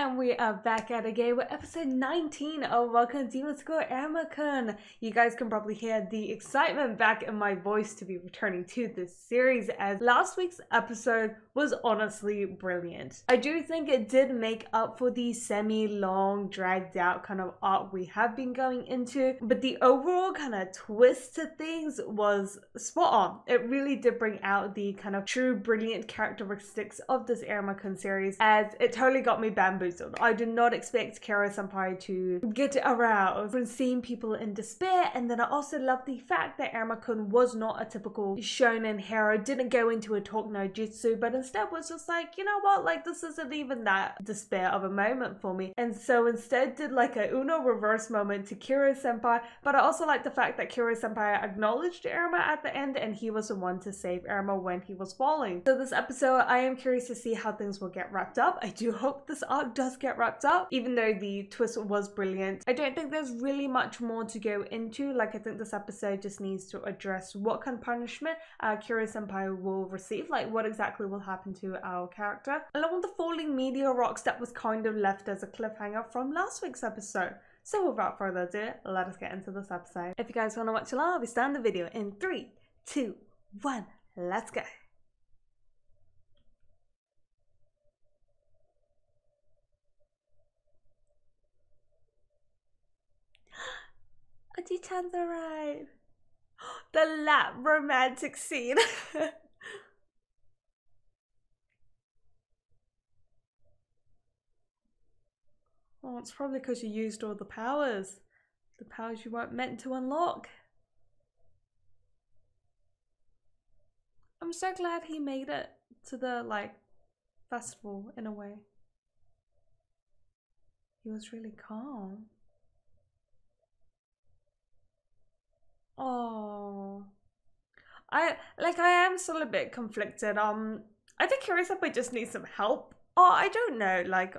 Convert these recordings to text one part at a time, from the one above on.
and we are back at it again with episode 19 of Welcome to Demon School Iruma-kun. You guys can probably hear the excitement back in my voice to be returning to this series, as last week's episode was honestly brilliant. I do think it did make up for the semi-long, dragged out kind of arc we have been going into, but the overall kind of twist to things was spot on. It really did bring out the kind of true brilliant characteristics of this Iruma-kun series, as it totally got me bamboozled. I did not expect Kero-senpai to get aroused from seeing people in despair, and then I also love the fact that Iruma-kun was not a typical shonen hero, didn't go into a talk no jutsu, but instead was just like, you know what, like this isn't even that despair of a moment for me. And so instead did like a Uno reverse moment to Kero-senpai, but I also like the fact that Kero-senpai acknowledged Iruma at the end, and he was the one to save Iruma when he was falling. So this episode, I am curious to see how things will get wrapped up. I do hope this arc does get wrapped up, even though the twist was brilliant. I don't think there's really much more to go into. Like, I think this episode just needs to address what kind of punishment Kero-senpai will receive, like what exactly will happen to our character, along with the falling meteor rocks that was kind of left as a cliffhanger from last week's episode. So without further ado, let us get into this episode. If you guys want to watch along, I'll be starting the video in 3, 2, 1, let's go. Oji-chan's arrived. The lap romantic scene. Oh, it's probably because you used all the powers. The powers you weren't meant to unlock. I'm so glad he made it to the, like, festival in a way. He was really calm. Oh, I am still a bit conflicted. I think Kero-senpai just needs some help. Oh, I don't know. Like,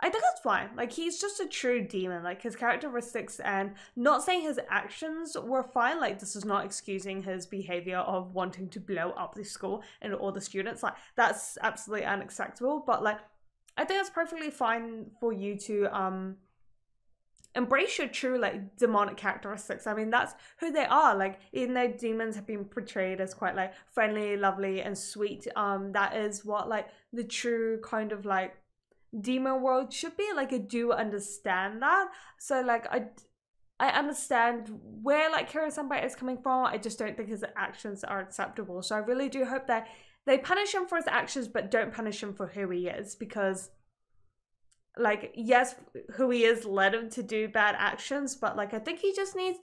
I think that's fine. Like, he's just a true demon. Like, his characteristics, and not saying his actions were fine. Like, this is not excusing his behavior of wanting to blow up the school and all the students. Like, that's absolutely unacceptable. But like, I think it's perfectly fine for you to embrace your true, like, demonic characteristics. I mean, that's who they are. Like, even though demons have been portrayed as quite, like, friendly, lovely, and sweet, that is what, like, the true kind of, like, demon world should be. Like, I do understand that. So, like, I understand where, like, Kero-senpai is coming from. I just don't think his actions are acceptable. So I really do hope that they punish him for his actions, but don't punish him for who he is, because, like, yes, who he is led him to do bad actions, but, like, I think he just needs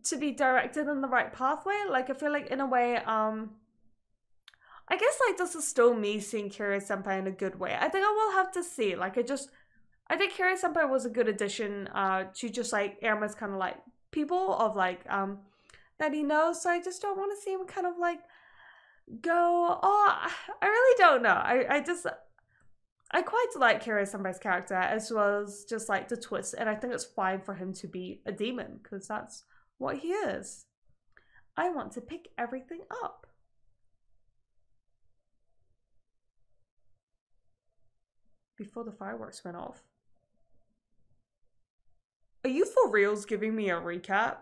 to be directed in the right pathway. Like, I feel like, in a way, I guess, like, this is still me seeing Kero-senpai in a good way. I think I will have to see. Like, I think Kero-senpai was a good addition to just, like, Iruma's kind of, like, people of, like, that he knows. So I just don't want to see him kind of, like, go, oh, I really don't know. I quite like Kero-senpai's character, as well as just, like, the twist, and I think it's fine for him to be a demon, because that's what he is. I want to pick everything up. Before the fireworks went off. Are you for reals giving me a recap?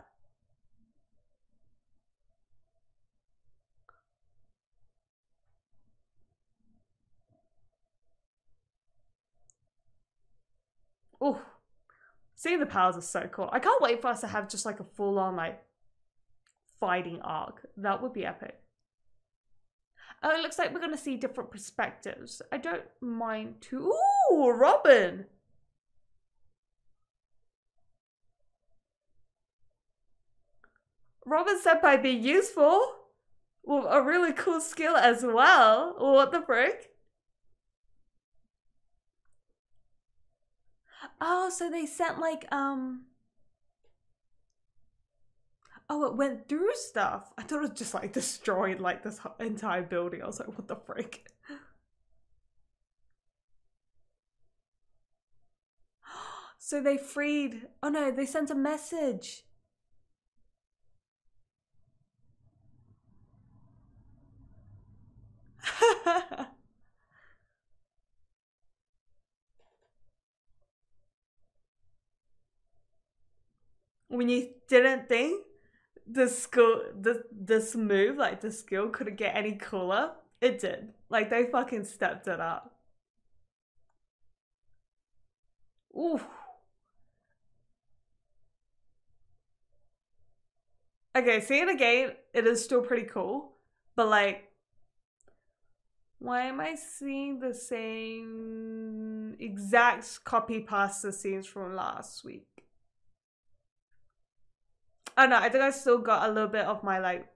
Oh, seeing the powers is so cool. I can't wait for us to have just, like, a full-on, like, fighting arc. That would be epic. Oh, it looks like we're gonna see different perspectives. I don't mind too. Ooh, Robin! Robin senpai be useful with a really cool skill as well. What the frick? Oh, so they sent, like, oh, it went through stuff. I thought it just, like, destroyed, like, this entire building. I was like, what the frick? So they freed. Oh no, they sent a message. when you didn't think this move, like the skill, couldn't get any cooler, it did. Like they fucking stepped it up. Ooh. Okay, seeing it again, it is still pretty cool, but like, why am I seeing the same exact copy pasta scenes from last week? I don't know, I think I still got a little bit of my like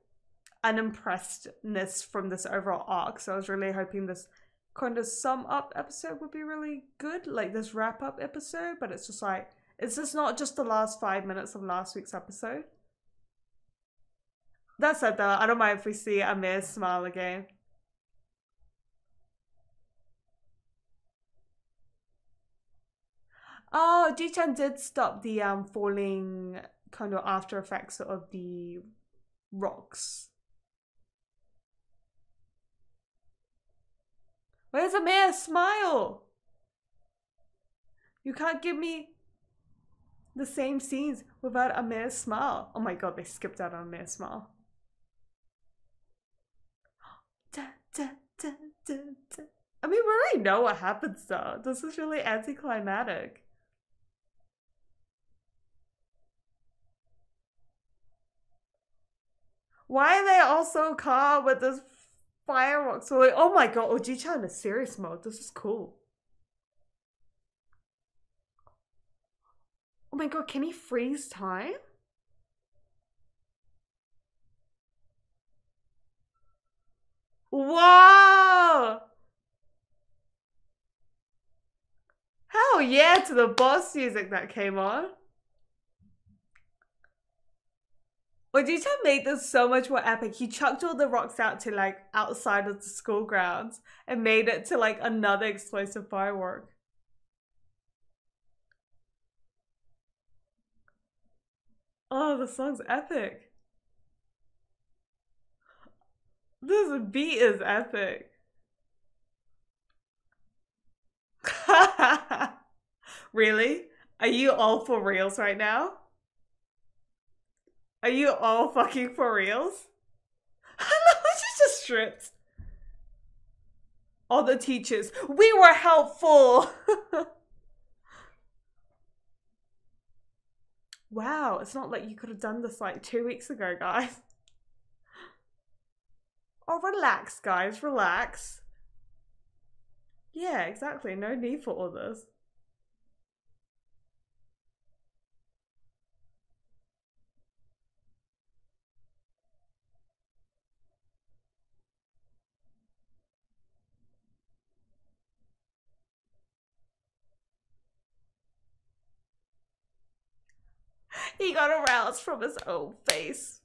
unimpressedness from this overall arc, so I was really hoping this kind of sum up episode would be really good, like this wrap up episode, but it's just like, it's just not just the last 5 minutes of last week's episode. That said though, I don't mind if we see Amir's smile again. Oh, Ji-chan did stop the falling kind of after effects of the rocks. Where's Amir's smile? You can't give me the same scenes without Amir's smile. Oh my god, they skipped out on Amir's smile. Da, da, da, da, da. I mean, we already know what happens though. This is really anticlimactic. Why are they all so calm with this fireworks? So like, oh my god, Oji-chan is serious mode. This is cool. Oh my god, can he freeze time? Whoa! Hell yeah to the boss music that came on. Oji-chan made this so much more epic. He chucked all the rocks out to like outside of the school grounds and made it to like another explosive firework. Oh, the song's epic. This beat is epic. Really? Are you all for reals right now? Are you all fucking for reals? She's just stripped. All the teachers, we were helpful. Wow, it's not like you could have done this like 2 weeks ago, guys. Oh, relax, guys, relax. Yeah, exactly. No need for all this. He got aroused from his own face.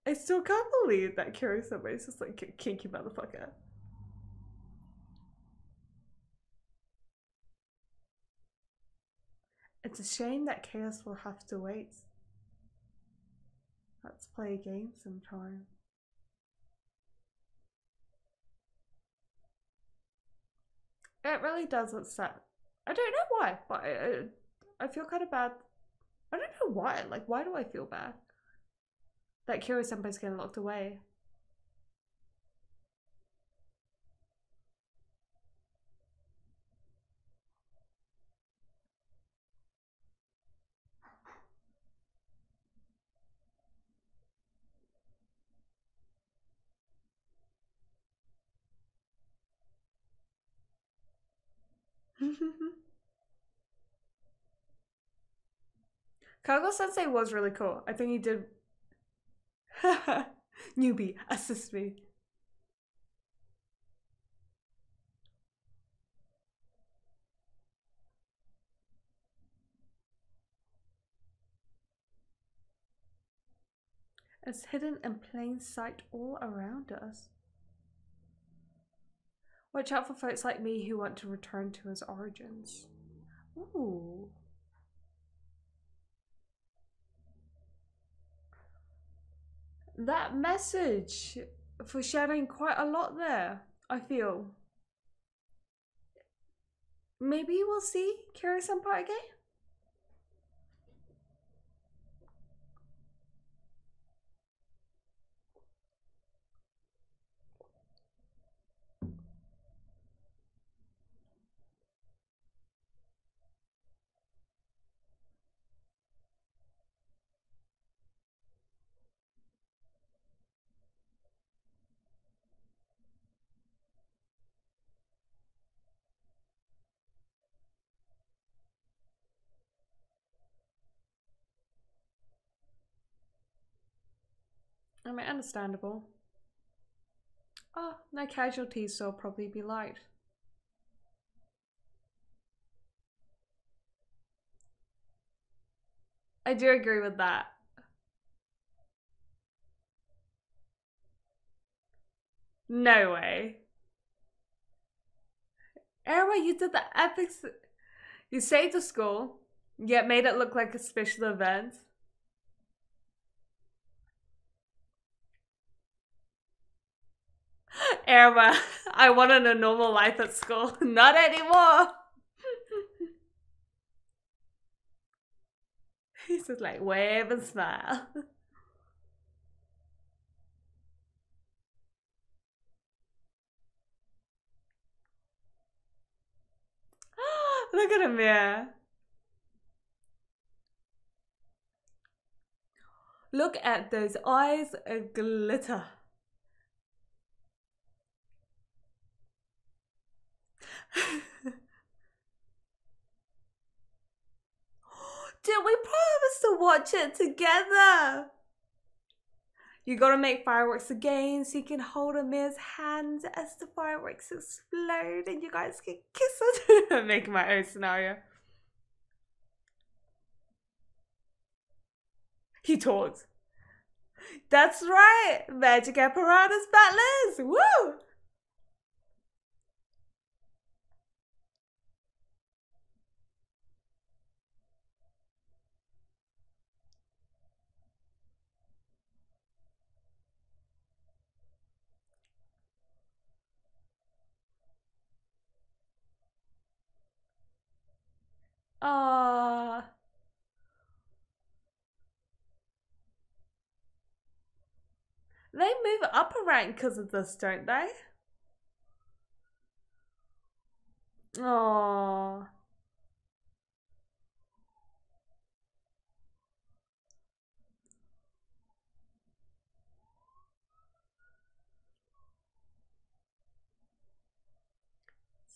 I still can't believe that Kiri-sama is just like a kinky motherfucker. It's a shame that Chaos will have to wait. Let's play a game sometime. It really does upset. I don't know why, but I feel kind of bad. I don't know why. Like, why do I feel bad that Kiro-senpai's getting locked away? Kago-sensei was really cool. I think he did. Newbie, assist me. It's hidden in plain sight all around us. Watch out for folks like me who want to return to his origins. Ooh. That message foreshadowing quite a lot there, I feel. maybe we'll see Kiri-senpai again. I mean, understandable. Oh, no casualties, so I'll probably be light. I do agree with that. No way. Erwa, you did the epic. You saved the school, yet made it look like a special event. Erwa, I wanted a normal life at school. Not anymore. He's just like, wave and smile. Look at him, yeah. Look at those eyes glitter. Dude, we promised to watch it together. You gotta make fireworks again so you can hold Amir's hand as the fireworks explode and you guys can kiss it. I'm making my own scenario. He talks. That's right, Magic Apparatus Battlers! Woo! They move up a rank because of this, don't they? Aww.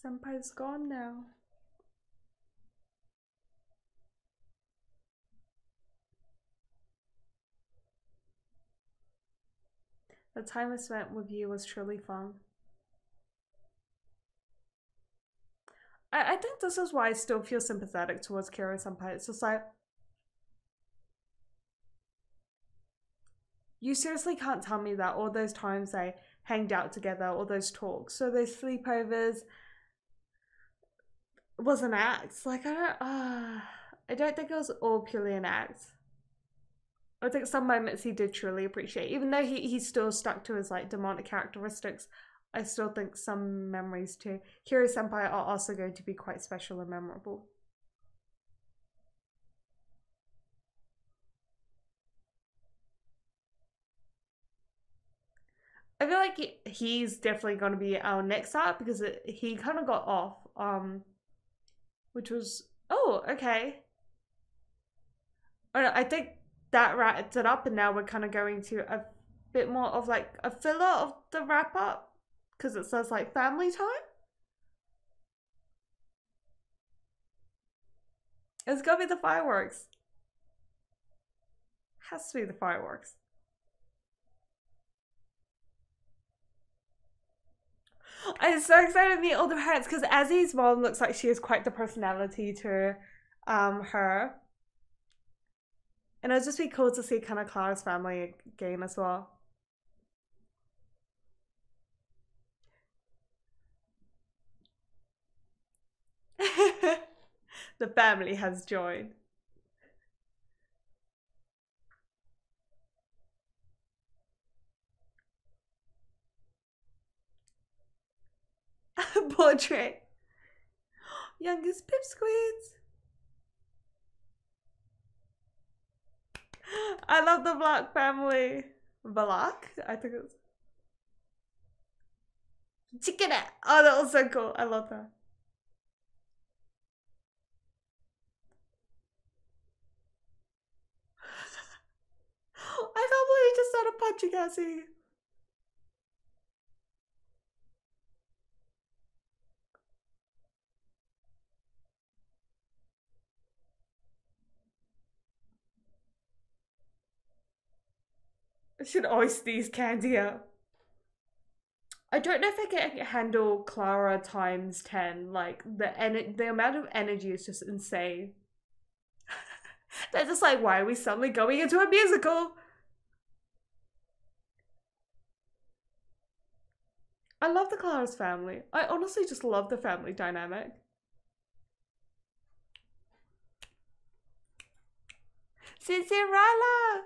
Senpai's gone now. The time I spent with you was truly fun. I think this is why I still feel sympathetic towards Kiri-senpai. It's just like, you seriously can't tell me that all those times they hanged out together, all those talks, so those sleepovers was an act. Like, I don't think it was all purely an act. I think some moments he did truly appreciate, even though he still stuck to his like demonic characteristics. I still think some memories to Kiri-senpai are also going to be quite special and memorable. I feel like he's definitely going to be our next art because he kind of got off, which was, oh, okay. I think that wrapped it up, and now we're kind of going to a bit more of like a filler of the wrap up because it says like family time. It's gonna be the fireworks. Has to be the fireworks. I'm so excited to meet all the parents because Azzy's mom looks like she has quite the personality to her. And it'll just be cool to see kind of Clara's family again as well. The family has joined. Portrait. Youngest pipsqueaks. I love the Black family. Black? I think it's chicken it. Oh, that was so cool. I love that. I can't believe he just started punching Cassie. I should always sneeze candy out. I don't know if I can handle Clara times 10. Like, the amount of energy is just insane. They're just like, why are we suddenly going into a musical? I love the Clara's family. I honestly just love the family dynamic. Cinderella!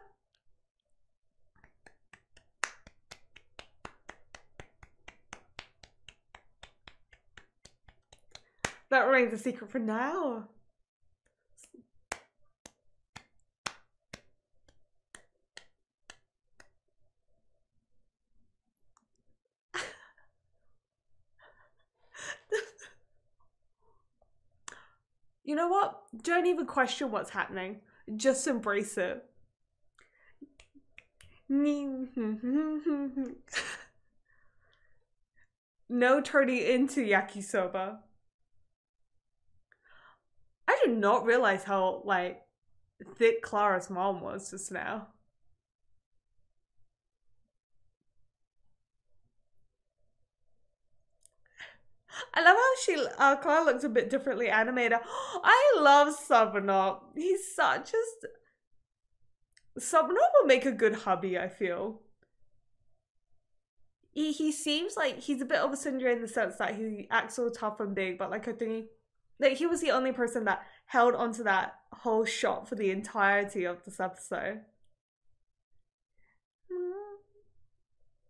That remains a secret for now. You know what? Don't even question what's happening. Just embrace it. No turning into yakisoba. I did not realize how, like, thick Clara's mom was just now. I love how Clara looks a bit differently animated. I love Sabinop. He's such a... Sabinop will make a good hubby, I feel. He seems like he's a bit of a Cinder in the sense that he acts so tough and big, but like I think he was the only person that held onto that whole shot for the entirety of this episode.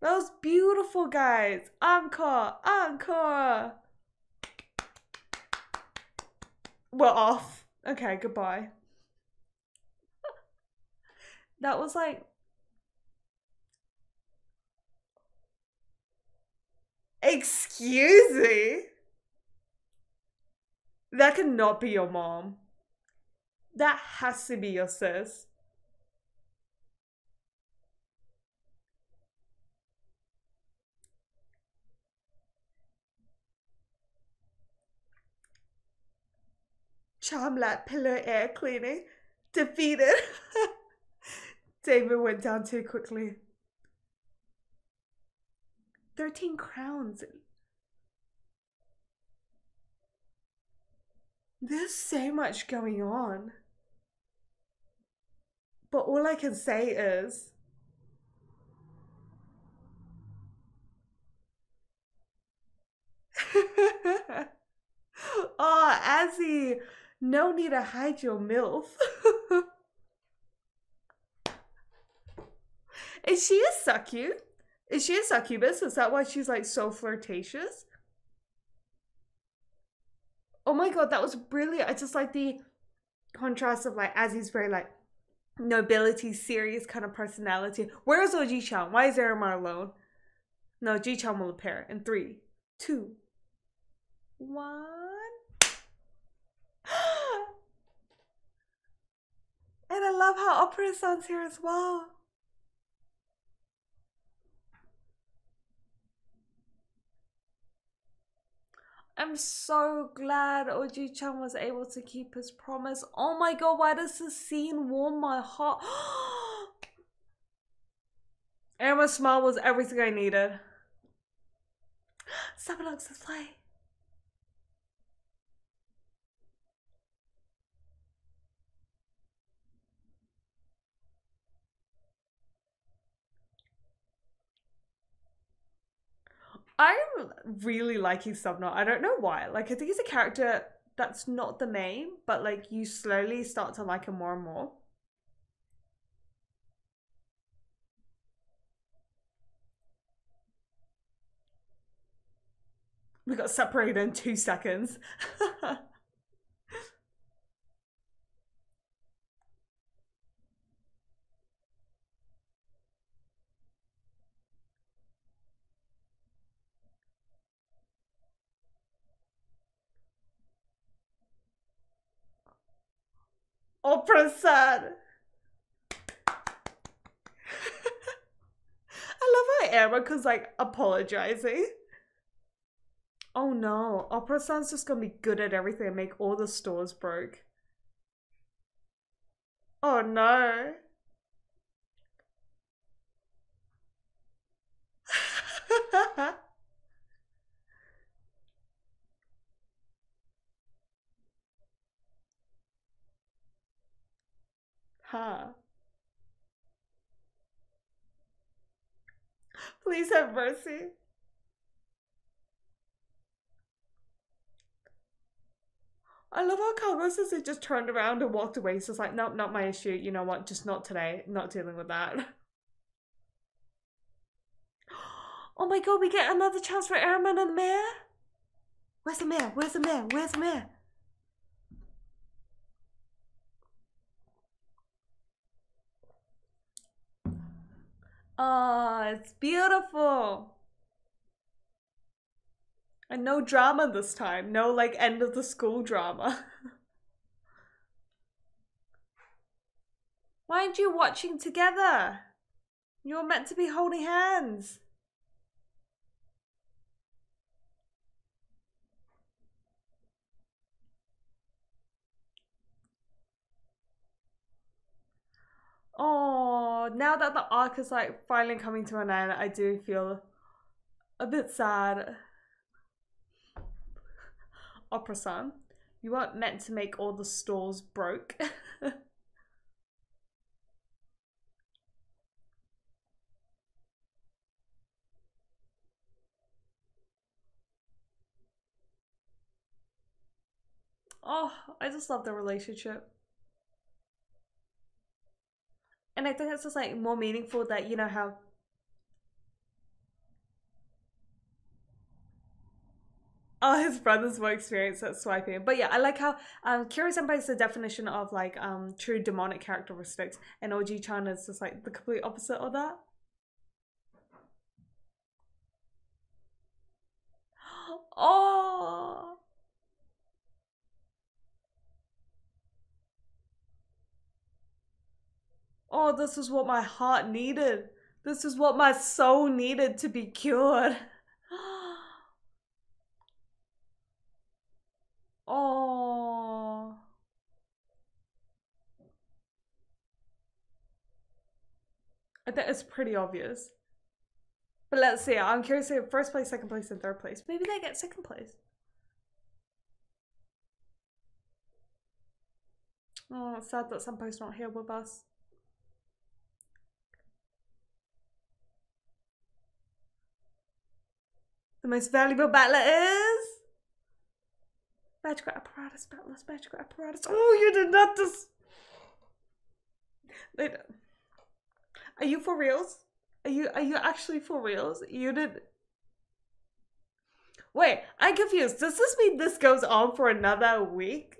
That was beautiful, guys. Encore, encore. We're off. Okay, goodbye. That was like... Excuse me? That cannot be your mom. That has to be your sis. Charmlat pillar air cleaning. Defeated. David went down too quickly. 13 crowns. There's so much going on. But all I can say is... Oh, Azzy, no need to hide your MILF. Is she a succub? Is she a succubus? Is that why she's like so flirtatious? Oh my god, that was brilliant. I just like the contrast of like Azzy's very like nobility, serious kind of personality. Where is Oji-chan? Why is Aramar alone? No, Ji-chan will appear in 3, 2, 1. And I love how Opera-san's here as well. I'm so glad Oji-chan was able to keep his promise. Oh my god, why does this scene warm my heart? Emma's smile was everything I needed. Sabinox is play. I'm really liking Subnaught. I don't know why. Like, I think he's a character that's not the main, but like you slowly start to like him more and more. We got separated in 2 seconds. Opera-san. I love how Erica's like apologizing. Oh no, Opera-san's just gonna be good at everything and make all the stores broke. Oh no. Huh. Please have mercy. I love how Carlos says he just turned around and walked away. So it's like, nope, not my issue. You know what? Just not today. Not dealing with that. Oh my god, we get another chance for Airman and the mayor? Where's the mayor? Where's the mayor? Where's the mayor? Oh, it's beautiful. And no drama this time. No, like, end of the school drama. Why aren't you watching together? You're meant to be holding hands. Oh, now that the arc is like finally coming to an end, I do feel a bit sad. Opera-san, you weren't meant to make all the stores broke. Oh, I just love the relationship. And I think it's just like more meaningful that, you know, how his brothers were experienced at swiping. But yeah, I like how Kiri-senpai is the definition of like true demonic characteristics, and Oji-chan is just like the complete opposite of that. Oh, oh, this is what my heart needed. This is what my soul needed to be cured. Oh. I think it's pretty obvious. But let's see. I'm curious to see first place, second place, and third place. Maybe they get second place. Oh, it's sad that Senpai's not here with us. The most valuable battler is magical apparatus battlers. Magical apparatus. Oh, you did not just. Are you for reals? Are you actually for reals? You did. Wait, I'm confused. Does this mean this goes on for another week?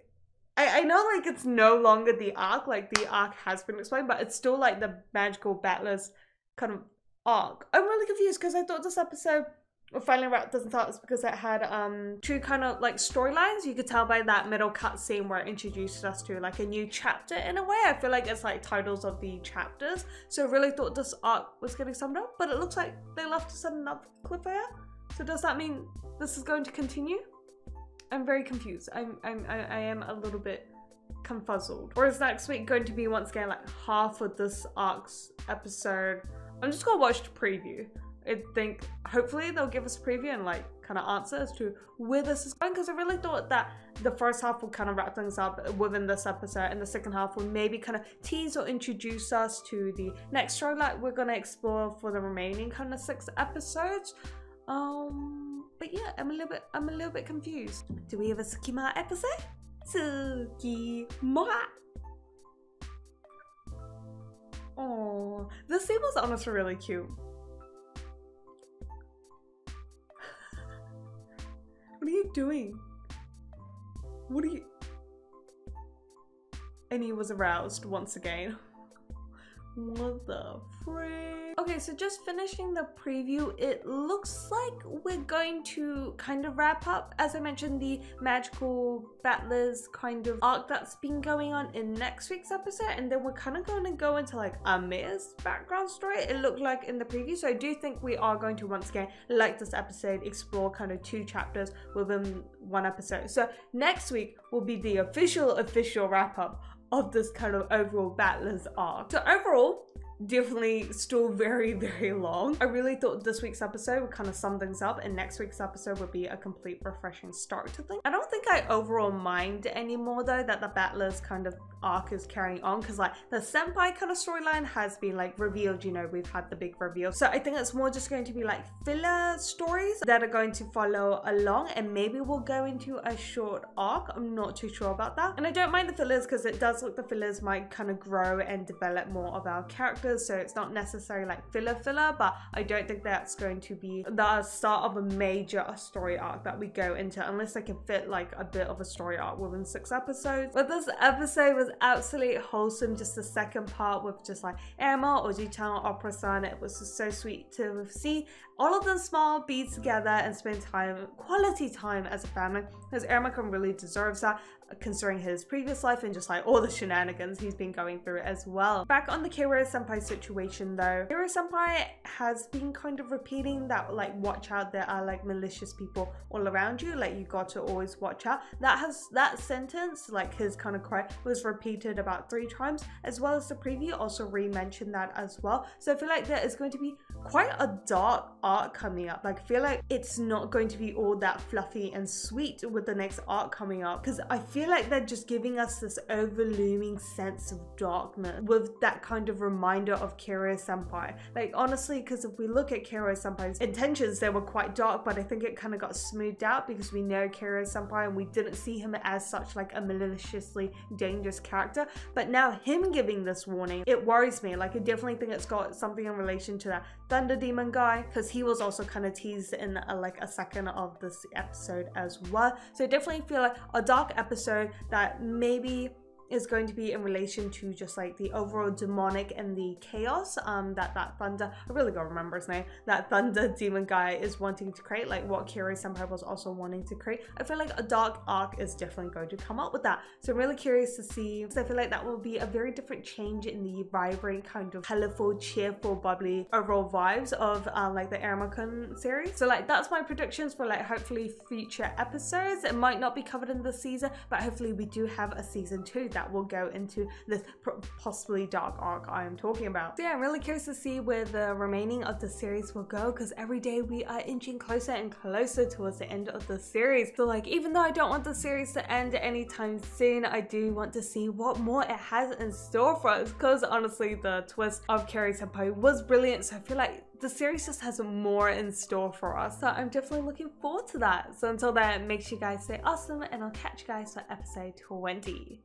I know like it's no longer the arc, like the arc has been explained, but it's still like the magical battlers kind of arc. I'm really confused because I thought this episode finally wrapped doesn't start is because it had two kind of like storylines. You could tell by that middle cutscene where it introduced us to like a new chapter in a way. I feel like it's like titles of the chapters. So I really thought this arc was getting summed up, but it looks like they left us another cliffhanger. So does that mean this is going to continue? I'm very confused. I am a little bit confuzzled. Or is next week going to be once again like half of this arc's episode? I'm just gonna watch the preview. I think hopefully they'll give us a preview and like kind of answer as to where this is going, because I really thought that the first half will kind of wrap things up within this episode, and the second half will maybe kind of tease or introduce us to the next storyline we're gonna explore for the remaining kind of 6 episodes. But yeah, I'm a little bit confused. Do we have a Tsukima episode? Tsukima. Oh, this scene was honestly really cute. What are you doing? What are you? And he was aroused once again. What the frick? Okay. Okay, so just finishing the preview, it looks like we're going to kind of wrap up, as I mentioned, the magical battlers kind of arc that's been going on in next week's episode, and then we're kind of going to go into like Amir's background story, it looked like in the preview. So I do think we are going to once again, like this episode, explore kind of 2 chapters within 1 episode. So next week will be the official wrap up of this kind of overall battlers arc. So overall, definitely still very, very long. I really thought this week's episode would kind of sum things up, and next week's episode would be a complete refreshing start to things. I don't think I overall mind anymore though that the battlers kind of arc is carrying on, because like the senpai kind of storyline has been like revealed, you know, we've had the big reveal. So I think it's more just going to be like filler stories that are going to follow along, and maybe we'll go into a short arc. I'm not too sure about that. And I don't mind the fillers because it does look the fillers might kind of grow and develop more of our characters. So it's not necessarily like filler, but I don't think that's going to be the start of a major story arc that we go into, unless they can fit like a bit of a story arc within 6 episodes. But this episode was absolutely wholesome. Just the second part with just like Erma, Oji-chan, Opera-san, it was just so sweet to see all of them smile, be together, and spend time, quality time as a family, because Erma-kun really deserves that, considering his previous life and just like all the shenanigans he's been going through as well. Back on the Kira Senpai situation though, Kira Senpai has been kind of repeating that like watch out, there are like malicious people all around you, like you got to always watch out. That sentence, like his kind of cry, was repeated about 3 times, as well as the preview also re-mentioned that as well. So I feel like there is going to be quite a dark arc coming up. Like I feel like it's not going to be all that fluffy and sweet with the next arc coming up, because I feel like they're just giving us this overlooming sense of darkness with that kind of reminder of Kira Senpai. Like honestly, because if we look at Kira Senpai's intentions, they were quite dark, but I think it kind of got smoothed out because we know Kira Senpai and we didn't see him as such like a maliciously dangerous character. But now him giving this warning, it worries me. Like I definitely think it's got something in relation to that Thunder Demon guy, because he was also kind of teased in like a second of this episode as well. So I definitely feel like a dark episode that maybe is going to be in relation to just like the overall demonic and the chaos that Thunder, I really gotta remember his name, that Thunder Demon guy is wanting to create, like what Kira Senpai was also wanting to create. I feel like a dark arc is definitely going to come up with that. So I'm really curious to see, because I feel like that will be a very different change in the vibrant, kind of colorful, cheerful, bubbly overall vibes of like the Erma-kun series. So like that's my predictions for like hopefully future episodes. It might not be covered in this season, but hopefully we do have a season 2 that will go into this possibly dark arc I am talking about. So yeah, I'm really curious to see where the remaining of the series will go, because every day we are inching closer and closer towards the end of the series. So like even though I don't want the series to end anytime soon, I do want to see what more it has in store for us, because honestly the twist of Kira Senpai was brilliant. So I feel like the series just has more in store for us, so I'm definitely looking forward to that. So until then, make sure you guys stay awesome, and I'll catch you guys for episode 20.